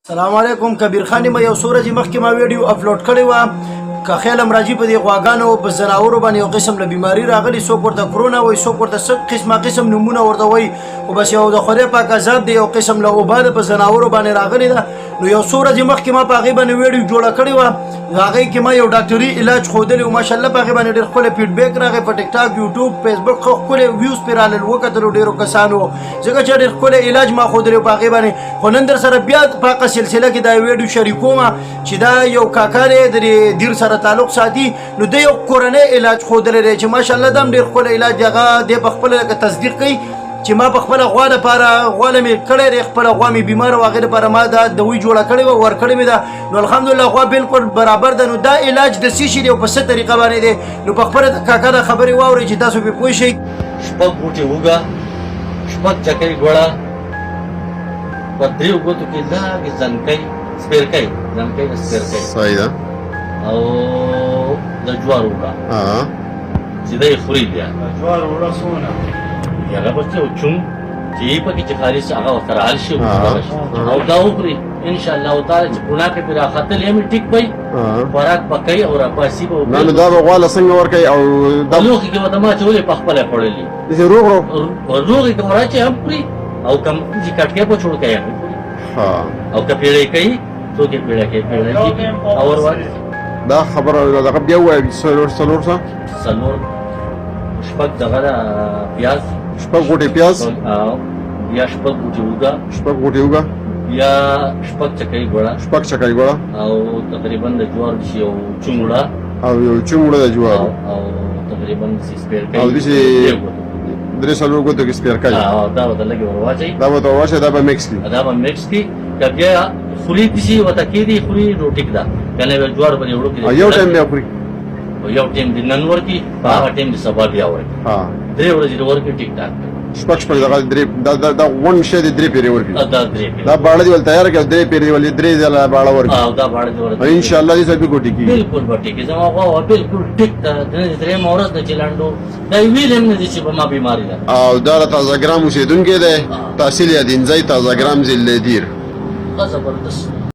السلام علیکم کبیر خان ما یو سورج مخکې ما ویډیو اپلوډ کړی و که خیالم راځي په دې غواګانو په زناورو باندې یو قسم له بیماری راغلی څوک ورته کرونا وایي څوک ورته څه قسم نومونه ورته وایي خو بس یو د خدای پاک عذاب دی یو قسم له اوبه ده په زناورو باندې راغلی ده نو یو څو ورځې مخکې ما په هغې باندې ویډیو جوړه کړې وه هغې کې ما یو ډاکټري علاج ښودلی و ماشاءالله په هغې باندې ډېر ښکلی فیډبیک راغی په ټیک ټاک یوټیوب فیسبوک ښه ښکلی ویوز پرې رالل وکتلو ډېرو کسانو ځکه چې ډېر ښکلی علاج ما ښودلی و په هغې باندې خو نن در سره بیا په هغه سلسله کې دا ویډیو شریکوم چې دا یو کاکا دی د دیر سره تعلق ساتي نو د یو کورنۍ علاج ښودلی دی چې ماشاءالله دا هم ډېر ښکلی علاج دی هغه دی په خپله لکه تصدیق کوي چې ما په خپله غوا دپاره غواله مې کړی دی خپله غوا مې بیماره وه هغې دپاره ما دا دوی جوړه کړې وه ورکړې مې ده نو الحمدلله غوا بلکل برابر ده نو دا علاج د څه شي دی او په څه طریقه باندې دی نو په خپله د کاکا دا خبرې واورئ چې تاسو پرې پوه شئ شپږ بوټې اوږه شپږ چکۍ ګوړه په دریو ګوتو کې لږ زنکۍ سپیرکۍ زنکۍ د سپیرکۍ صحیح ده او د جوار اوږه چې دی خوري بیا جوار وړه څونه هغه بس یو چون چې یې پکې چې خالص هغه ورته حل شي او دا وخوري انشاءالله تعالی چې ګناه کې پرې راختلی هم ټیک وي خوراک به کوي او راپاسي به نه نو دا به غواله څنګه ورکوي او په لوښي کې به د ما اچولې په خپله خوړلي داسې روغ روغ په لوښي کې وراچې هم خوري او کم چې کټکۍ په چوړ کوي هم خوري او که پیړۍ کوي څوک یې پیړه کوي پیړه کېږي او دا خبره دغه بیا ووایه څلور څه څلور شپږ دغه ده پیاز شپږ غوټې پیاز بیا شپږ بوټې اوږه شپږ غوټې اوږه بیا شپږ چکۍ ګوړه شپږ چکۍ ګوړه او تقریبا د جوار یو چونګړه او یو چونګړه د جوار او تقریبا سپیرکۍ او داسې درې څلور ګوتو کې سپیرکۍ دا به ته لږې ور واچوي دا به ته ور واچوي دا به مکس کړي دا به مکس کړي که بیا خوري داسې ورته کېدي خوري نو ټیک ده که نه جوار به یې وړو کړي یو ټایم بیا خوري یو ټایم د نن ورکړي په هغه ټایم د سبا بیا ورکړي درې ورځې د ورکړي ټیک ټاک شپږ دغه درې دا غونډ شی دی درې پیرې ورکړي دا درې پیرې دا باړه دی ول تیار کړه درې پیرې ول درې ځله باړه ورکړي دا باړه دی ورکړي ان شاء الله دې سبي کوټی کی بالکل به ټیک زما غوا بالکل ټیک ده درې مورز د چلاندو دا ویل هم نه دي چې په ما بیماری ده او دا تازه ګرام اوسیدونکو دی تحصیل یا دینځای تازه ګرام زل دیر زبردست